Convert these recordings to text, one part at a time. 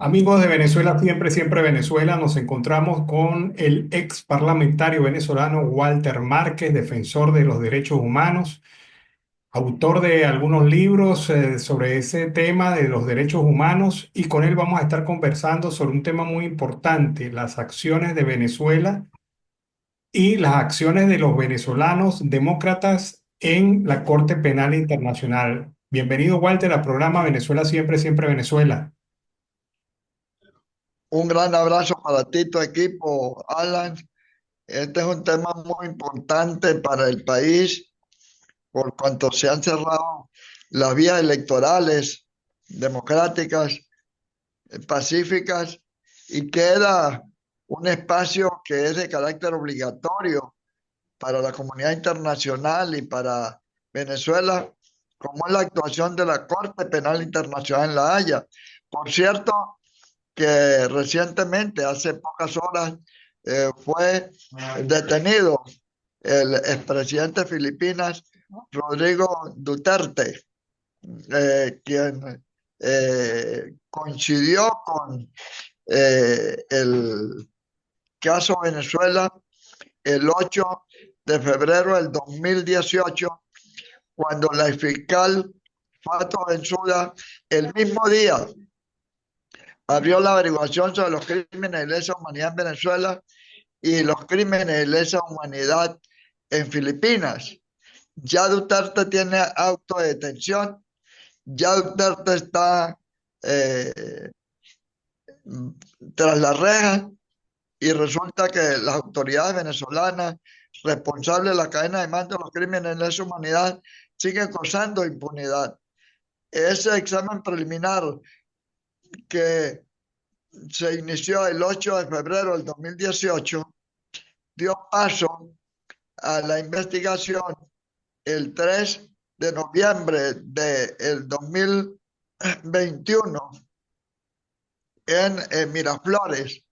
Amigos de Venezuela, siempre, siempre Venezuela, nos encontramos con el ex parlamentario venezolano Walter Márquez, defensor de los derechos humanos, autor de algunos libros sobre ese tema de los derechos humanos, y con él vamos a estar conversando sobre un tema muy importante, las acciones de Venezuela y las acciones de los venezolanos demócratas en la Corte Penal Internacional. Bienvenido, Walter, al programa Venezuela, siempre, siempre Venezuela. Un gran abrazo para ti, tu equipo, Alan. Este es un tema muy importante para el país por cuanto se han cerrado las vías electorales democráticas, pacíficas, y queda un espacio que es de carácter obligatorio para la comunidad internacional y para Venezuela, como es la actuación de la Corte Penal Internacional en La Haya. Por cierto, que recientemente, hace pocas horas, fue detenido el expresidente de Filipinas, Rodrigo Duterte, quien coincidió con el caso Venezuela el 8 de febrero del 2018, cuando la fiscal Fato Bensouda, el mismo día, abrió la averiguación sobre los crímenes de lesa humanidad en Venezuela y los crímenes de lesa humanidad en Filipinas. Ya Duterte tiene auto de detención, ya Duterte está eh, tras las rejas, y resulta que las autoridades venezolanas responsables de la cadena de mando de los crímenes de lesa humanidad siguen gozando impunidad. Ese examen preliminar que se inició el 8 de febrero del 2018 dio paso a la investigación el 3 de noviembre del 2021 en Miraflores,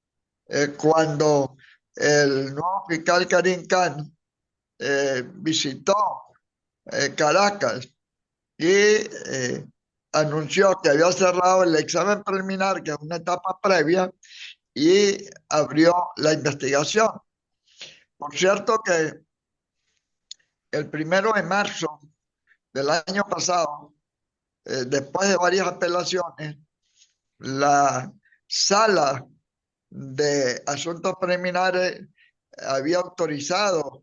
cuando el nuevo fiscal Karim Khan visitó Caracas y anunció que había cerrado el examen preliminar, que es una etapa previa, y abrió la investigación. Por cierto que el 1 de marzo del año pasado, después de varias apelaciones, la sala de asuntos preliminares había autorizado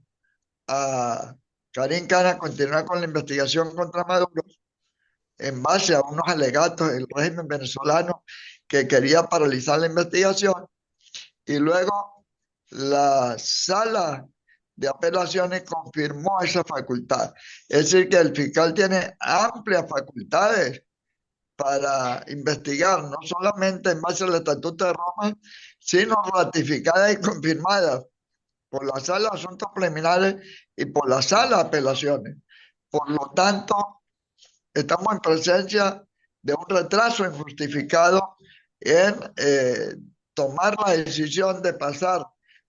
a Karim Khan a continuar con la investigación contra Maduro en base a unos alegatos del régimen venezolano que quería paralizar la investigación, y luego la sala de apelaciones confirmó esa facultad. Es decir, que el fiscal tiene amplias facultades para investigar, no solamente en base al Estatuto de Roma, sino ratificada y confirmada por la sala de asuntos preliminares y por la sala de apelaciones. Por lo tanto, estamos en presencia de un retraso injustificado en tomar la decisión de pasar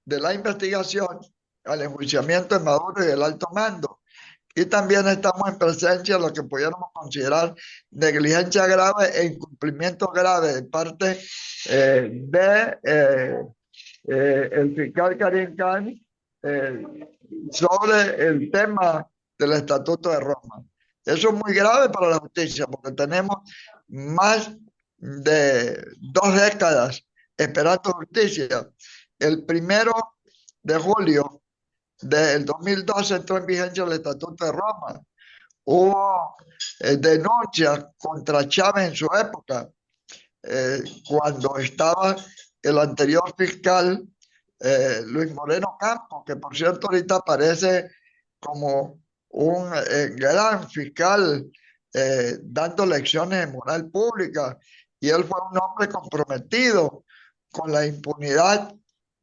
de la investigación al enjuiciamiento de Maduro y del alto mando. Y también estamos en presencia de lo que pudiéramos considerar negligencia grave e incumplimiento grave de parte de el fiscal Karim Khan eh, sobre el tema del Estatuto de Roma. Eso es muy grave para la justicia, porque tenemos más de 2 décadas esperando justicia. El 1 de julio del 2012 entró en vigencia el Estatuto de Roma. Hubo denuncias contra Chávez en su época, cuando estaba el anterior fiscal Luis Moreno Campos, que por cierto ahorita aparece como un gran fiscal dando lecciones de moral pública, y él fue un hombre comprometido con la impunidad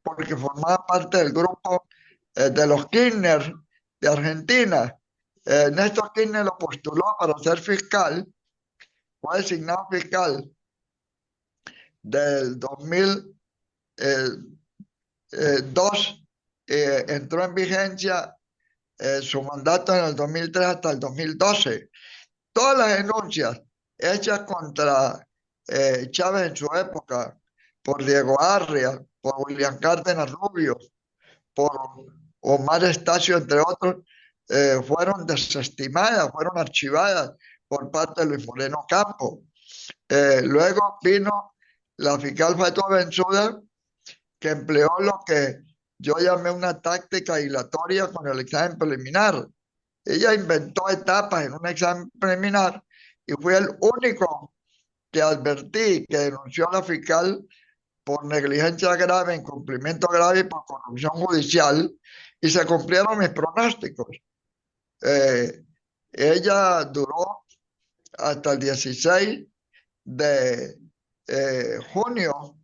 porque formaba parte del grupo de los Kirchner de Argentina. Néstor Kirchner lo postuló para ser fiscal, fue designado fiscal del 2002, entró en vigencia su mandato en el 2003 hasta el 2012. Todas las denuncias hechas contra Chávez en su época, por Diego Arria, por William Cárdenas Rubio, por Omar Estacio, entre otros, fueron desestimadas, fueron archivadas por parte de Luis Moreno Campo. Luego vino la fiscal Fatou Bensouda, que empleó lo que yo llamé una táctica dilatoria con el examen preliminar. Ella inventó etapas en un examen preliminar y fue el único que advertí que denunció a la fiscal por negligencia grave, incumplimiento grave y por corrupción judicial, y se cumplieron mis pronósticos. Eh, Ella duró hasta el 16 de junio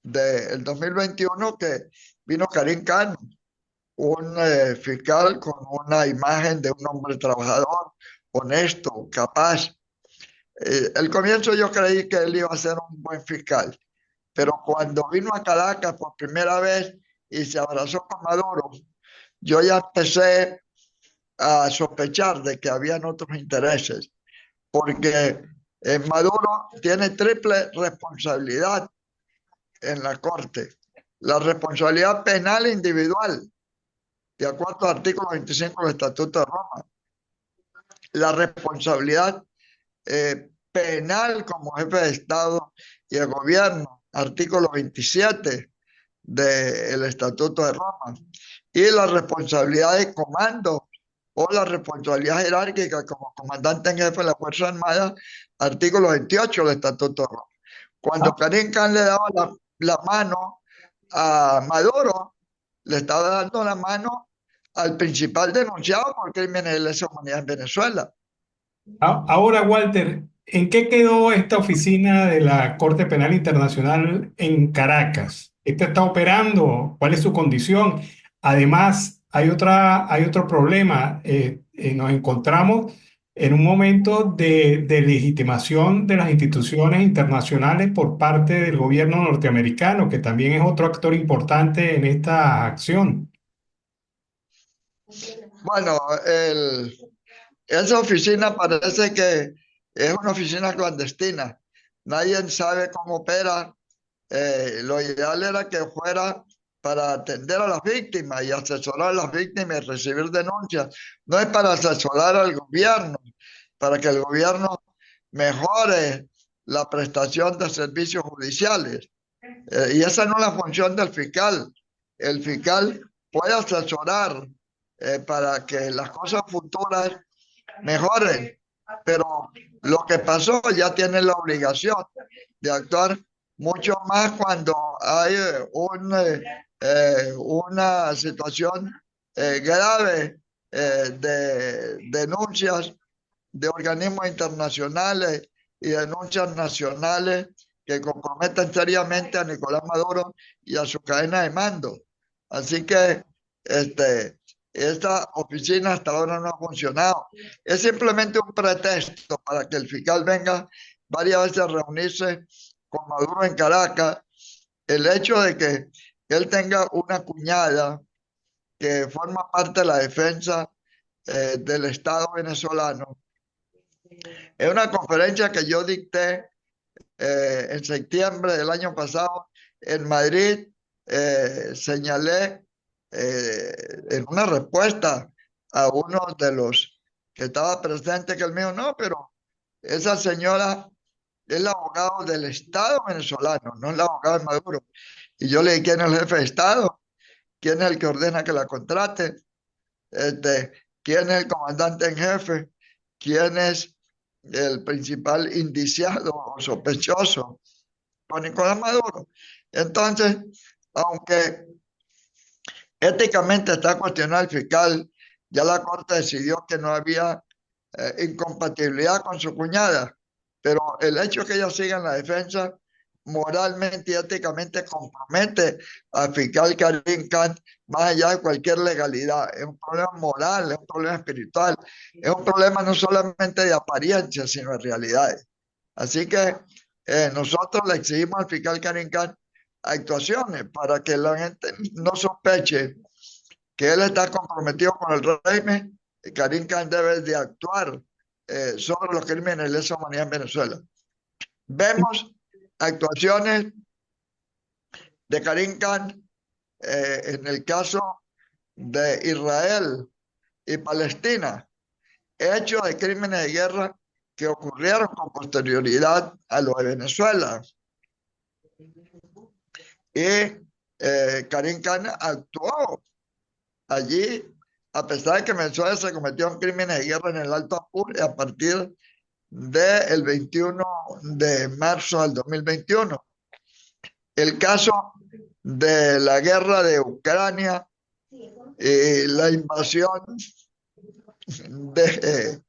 del 2021, que vino Karim Khan, un fiscal con una imagen de un hombre trabajador, honesto, capaz. Al comienzo yo creí que él iba a ser un buen fiscal, pero cuando vino a Caracas por primera vez y se abrazó con Maduro, yo ya empecé a sospechar de que habían otros intereses, porque Maduro tiene triple responsabilidad en la Corte. La responsabilidad penal individual, de acuerdo al artículo 25 del Estatuto de Roma. La responsabilidad penal como jefe de Estado y de gobierno, artículo 27 del Estatuto de Roma. Y la responsabilidad de comando o la responsabilidad jerárquica como comandante en jefe de la Fuerza Armada, artículo 28 del Estatuto de Roma. Cuando Ah, Karim Khan le daba la mano a Maduro, le estaba dando la mano al principal denunciado por crímenes de lesa humanidad en Venezuela. Ahora, Walter, ¿en qué quedó esta oficina de la Corte Penal Internacional en Caracas? ¿Esta está operando? ¿Cuál es su condición? Además, hay otro problema. Nos encontramos en un momento de legitimación de las instituciones internacionales por parte del gobierno norteamericano, que también es otro actor importante en esta acción. Bueno, esa oficina parece que es una oficina clandestina. Nadie sabe cómo opera. Lo ideal era que fuera para atender a las víctimas y asesorar a las víctimas y recibir denuncias. No es para asesorar al gobierno, para que el gobierno mejore la prestación de servicios judiciales. Y esa no es la función del fiscal. El fiscal puede asesorar para que las cosas futuras mejoren, pero lo que pasó ya tiene la obligación de actuar mucho más cuando hay una situación grave de denuncias de organismos internacionales y denuncias nacionales que comprometen seriamente a Nicolás Maduro y a su cadena de mando. Así que esta oficina hasta ahora no ha funcionado. Es simplemente un pretexto para que el fiscal venga varias veces a reunirse con Maduro en Caracas. El hecho de que él tenga una cuñada que forma parte de la defensa del Estado venezolano. Es una conferencia que yo dicté en septiembre del año pasado en Madrid. Señalé en una respuesta a uno de los que estaba presente que él me dijo, no, pero esa señora es el abogado del Estado venezolano, no es el abogado de Maduro. Y yo le dije, ¿quién es el jefe de Estado? ¿Quién es el que ordena que la contrate? Este, ¿Quién es el comandante en jefe? ¿Quién es el principal indiciado o sospechoso? Con Nicolás Maduro. Entonces, aunque éticamente está cuestionado el fiscal, ya la Corte decidió que no había incompatibilidad con su cuñada, pero el hecho que ella siga en la defensa moralmente y éticamente compromete al fiscal Karim Khan más allá de cualquier legalidad. Es un problema moral, es un problema espiritual, es un problema no solamente de apariencia, sino de realidades. Así que nosotros le exigimos al fiscal Karim Khan actuaciones para que la gente no sospeche que él está comprometido con el régimen. Karim Khan debe de actuar sobre los crímenes de lesa humanidad en Venezuela. Vemos actuaciones de Karim Khan en el caso de Israel y Palestina, hechos de crímenes de guerra que ocurrieron con posterioridad a lo de Venezuela. Y Karim Khan actuó allí, a pesar de que en Venezuela se cometieron crímenes de guerra en el Alto Apure a partir del 21 de marzo del 2021. El caso de la guerra de Ucrania y la invasión de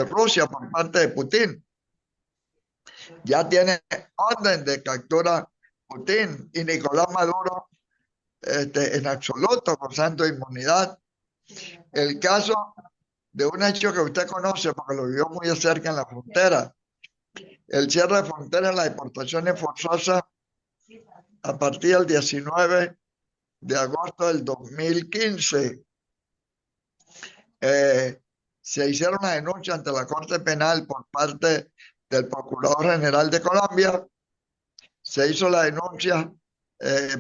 Rusia por parte de Putin. Ya tiene orden de captura Putin y Nicolás Maduro en absoluto gozando de inmunidad. El caso de un hecho que usted conoce porque lo vivió muy de cerca en la frontera, el cierre de fronteras, las deportaciones forzosas a partir del 19 de agosto del 2015. Se hicieron una denuncia ante la Corte Penal por parte del Procurador General de Colombia. Se hizo la denuncia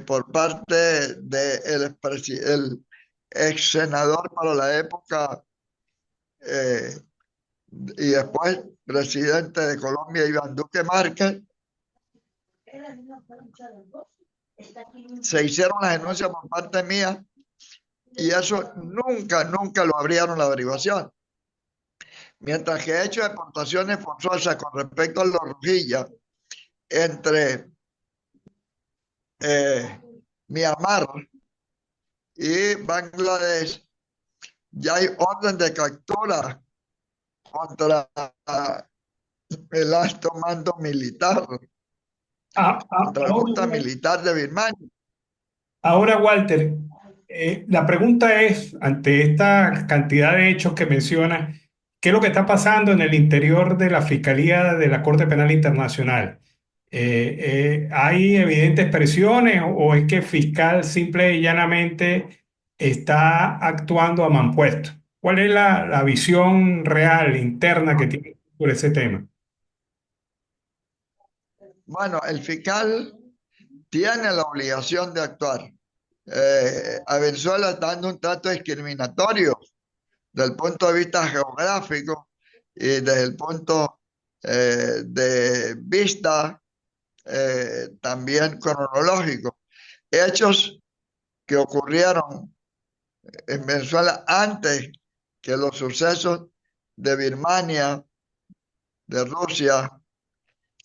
por parte del ex senador para la época eh, y después presidente de Colombia, Iván Duque Márquez. Se hicieron las denuncias por parte mía y eso nunca lo abrieron la averiguación. Mientras que he hecho deportaciones forzosas con respecto a los Rojillas entre Myanmar y Bangladesh, ya hay orden de captura contra el alto mando militar, Ah, ah, contra la Junta ahora, Militar de Birmania. ahora, Walter, la pregunta es, ante esta cantidad de hechos que menciona, ¿qué es lo que está pasando en el interior de la Fiscalía de la Corte Penal Internacional? ¿Hay evidentes presiones o es que el fiscal simple y llanamente está actuando a manpuesto? ¿Cuál es la visión real, interna que tiene sobre ese tema? Bueno, el fiscal tiene la obligación de actuar. A Venezuela está dando un trato discriminatorio desde el punto de vista geográfico y desde el punto de vista también cronológico. Hechos que ocurrieron en Venezuela antes que los sucesos de Birmania, de Rusia,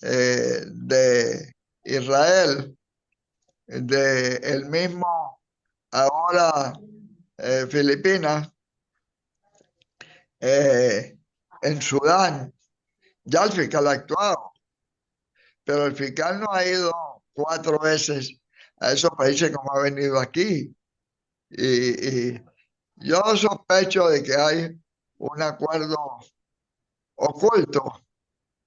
de Israel, de el mismo ahora Filipinas, en Sudán. Ya el fiscal ha actuado, pero el fiscal no ha ido 4 veces a esos países como ha venido aquí. Y yo sospecho de que hay un acuerdo oculto,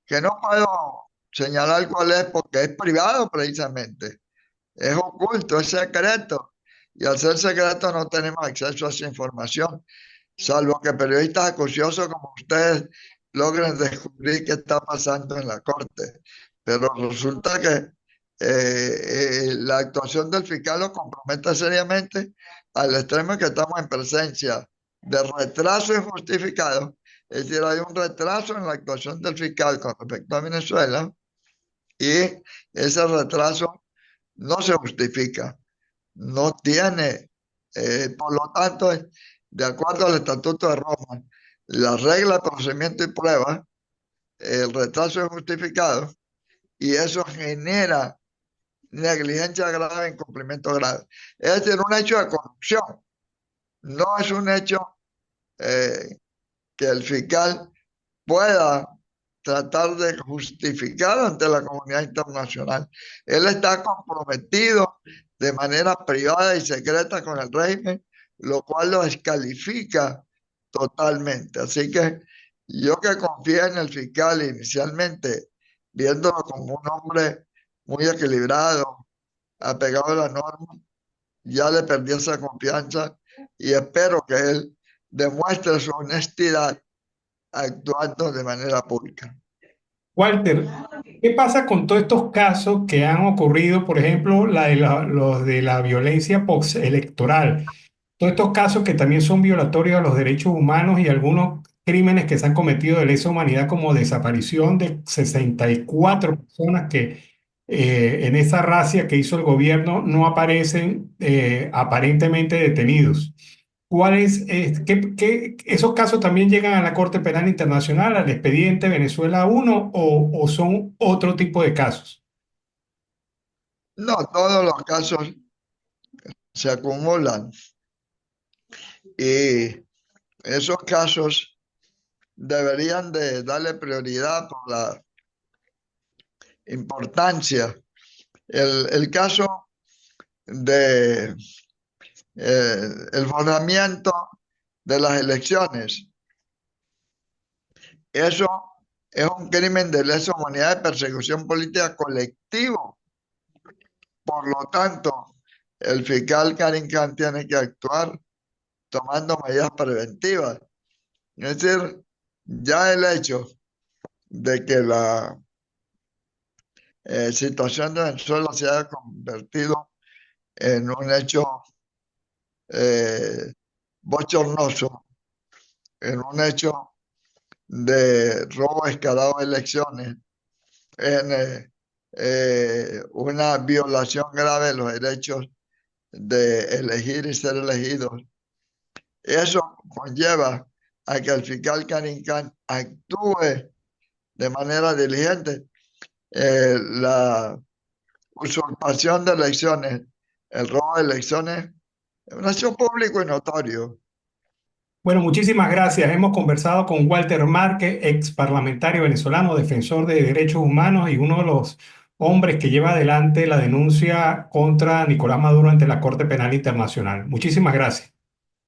que no puedo señalar cuál es porque es privado precisamente, es oculto, es secreto. Y al ser secreto no tenemos acceso a esa información, salvo que periodistas acuciosos como ustedes logren descubrir qué está pasando en la corte. Pero resulta que la actuación del fiscal lo compromete seriamente al extremo que estamos en presencia de retraso injustificado. Es decir, hay un retraso en la actuación del fiscal con respecto a Venezuela y ese retraso no se justifica, no tiene, por lo tanto, de acuerdo al Estatuto de Roma, la regla de procedimiento y prueba, el retraso es justificado y eso genera negligencia grave, incumplimiento grave. Es decir, un hecho de corrupción, no es un hecho que el fiscal pueda tratar de justificar ante la comunidad internacional. Él está comprometido de manera privada y secreta con el régimen, lo cual lo descalifica totalmente. Así que yo que confié en el fiscal inicialmente, viéndolo como un hombre muy equilibrado, apegado a la norma, ya le perdí esa confianza y espero que él demuestre su honestidad actuando de manera pública. Walter, ¿qué pasa con todos estos casos que han ocurrido, por ejemplo, los de la violencia postelectoral? Todos estos casos que también son violatorios a los derechos humanos y algunos crímenes que se han cometido de lesa humanidad, como desaparición de 64 personas que en esa racia que hizo el gobierno no aparecen aparentemente detenidos. ¿Esos casos también llegan a la Corte Penal Internacional, al expediente Venezuela 1 o son otro tipo de casos? No, todos los casos se acumulan y esos casos deberían de darle prioridad por la importancia. El caso de el forjamiento de las elecciones, eso es un crimen de lesa humanidad de persecución política colectivo. Por lo tanto, el fiscal Karim Khan tiene que actuar tomando medidas preventivas. Es decir, ya el hecho de que la situación de Venezuela se haya convertido en un hecho eh, bochornoso, en un hecho de robo escalado de elecciones, en una violación grave de los derechos de elegir y ser elegidos. Eso conlleva a que el fiscal Karim Khan actúe de manera diligente. La usurpación de elecciones, el robo de elecciones, es un hecho público y notorio. Bueno, muchísimas gracias. Hemos conversado con Walter Márquez, ex parlamentario venezolano, defensor de derechos humanos y uno de los hombres que lleva adelante la denuncia contra Nicolás Maduro ante la Corte Penal Internacional. Muchísimas gracias.